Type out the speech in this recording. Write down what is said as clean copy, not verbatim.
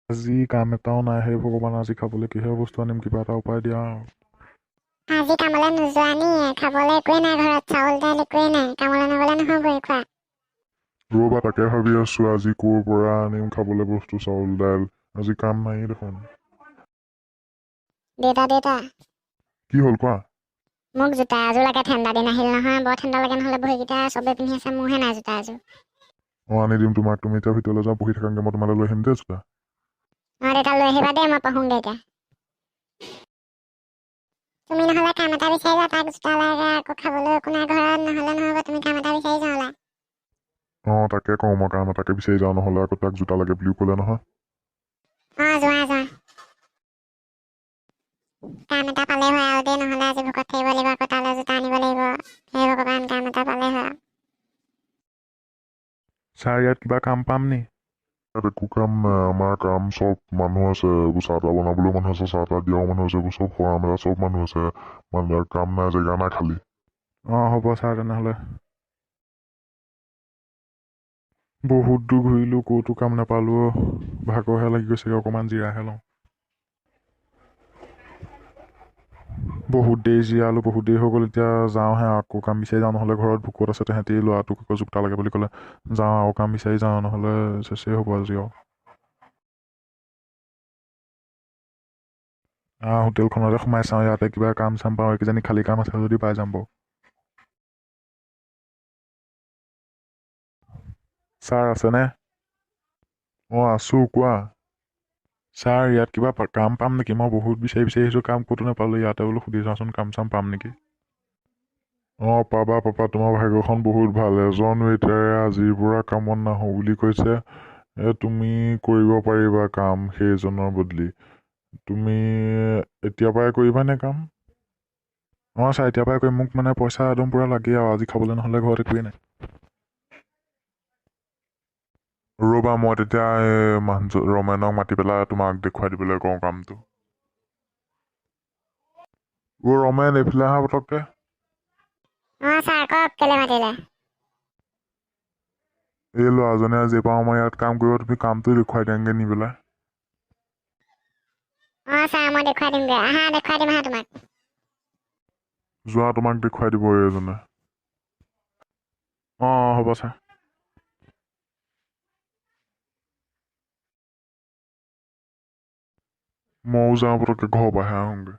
আজি কাম এটাও নাই হে ভগৱান, আজি খাবলৈ কিহে বস্তু আনিম, কিবা এটা উপায় দিয়া আৰু। আজি কামলৈ নোযোৱা নি? খাবলৈ একোৱে নাই ঘৰত, চাউল দাইল একোৱে নাই। কামলৈ নগলে নহ'বই খোৱা। ৰ'বা তাকে ভাবি আছো, আজি ক'ৰ পৰা আনিম খাবলৈ বস্তু, চাউল দাইল। আজি কাম নাই দেখোন। দেউতা কি হ'ল কোৱা? মোক জোতা এযোৰ লাগে, ঠাণ্ডা দিন আহিল নহয়, বৰ ঠাণ্ডা লাগে নহ'লে। ভৰিকেইটা চবে পিন্ধি আছে, মোৰহে নাই জোতা এযোৰ। আনি দিম তোমাক, তুমি এতিয়া ভিতৰলৈ যাওঁ, বহি থাকাংগে, মই তোমালৈ লৈ আহিম দেই জোতা। দেউতা লৈ আহিবা দেই, মই পঢ়োংগে এতিয়া। তুমি নহ'লে কাম এটা বিচাৰি যোৱা, তাক জোতা লাগে আকৌ, খাবলৈ একো নাই ঘৰত, নহ'লে নহ'ব। তুমি কাম এটা বিচাৰি যোৱা। তাকে কওঁ, মই কাম এটাকে বিচাৰি যাওঁ, নহ'লে আকৌ তাক জোতা লাগে বুলিও ক'লে নহয়। যোৱা। কাম এটা পালে হয় আৰু দেই, নহ'লে আজি ভোকত থাকিব লাগিব, আকৌ তালৈ জোতা আনিব লাগিব। হে ভগৱান, কাম এটা পালে হয়। ছাৰ ইয়াত কিবা কাম পাম নি? ইয়াত একো কাম নাই, আমাৰ কাম চব মানুহ আছে, এইবোৰ চাহ তাহ বনাবলৈও মানুহ আছে, চাহ তাহ দিয়াও মানুহ আছে, এইবোৰ চব কৰা মেলা চব মানুহ আছে, মানে ইয়াত কাম নাই, জেগা নাই খালী। হ'ব ছাৰ তেনেহ'লে। বহুত দূৰ ঘূৰিলোঁ, ক'তো কাম নাপালোঁ, ভাগৰহে লাগি গৈছেগৈ, অকণমান জিৰাহে লওঁ। বহুত দেৰি জিৰালোঁ, বহুত দেৰি হৈ গ'ল, এতিয়া যাওঁহে আকৌ কাম বিচাৰি যাওঁ, নহ'লে ঘৰত ভোকত আছে তেহেঁতি, ল'ৰাটোক আকৌ জোতা লাগে বুলি ক'লে। যাওঁ আৰু কাম বিচাৰি যাওঁ, নহ'লে চেচেই হ'ব আজি আৰু। হোটেলখনতে সোমাই চাওঁ, ইয়াতে কিবা কাম চাম পাওঁ, কিজানি খালী কাম আছে যদি পাই যাম বাৰু। ছাৰ আছেনে? আছোঁ, কোৱা। ছাৰ ইয়াত কিবা কাম পাম নেকি? মই বহুত বিচাৰি আহিছোঁ, কাম ক'তো নাপালোঁ, ইয়াতে বোলো সুধি চাওঁচোন, কাম চাম পাম নেকি? পাবা, তোমাৰ ভাগ্যখন বহুত ভাল, এজন ৱেইটাৰে আজিৰ পৰা কামত নাহোঁ বুলি কৈছে। তুমি কৰিব পাৰিবা কাম সেইজনৰ বদলি। তুমি এতিয়াৰ পৰাই কৰিবানে কাম? ছাৰ এতিয়াৰ পৰাই কৰিম, মোক মানে পইচা একদম পূৰা লাগে আৰু, আজি খাবলৈ নহ'লে ঘৰত একোৱেই নাই। ৰ'বা, মই তেতিয়া মানুহজন ৰমেনক মাতি পেলাই তোমাক দেখুৱাই দিবলৈ কওঁ কামটো। ৰমেন, এইফালে আহা পতককে। ছাৰ কওক, কেলে মাতিলে? এই ল'ৰাজনে আজি পৰা আমাৰ ইয়াত কাম কৰিব, তুমি কামটো দেখুৱাই দিয়াংগে নি পেলাই। ছাৰ মই দেখুৱাই দিমগৈ, দেখুৱাই দিম তোমাক। যোৱা, তোমাক দেখুৱাই দিব এইজনে। হ'ব ছাৰ। ময়ো যাওঁ পতককে, ঘৰৰ পৰাহে আহোঁগৈ।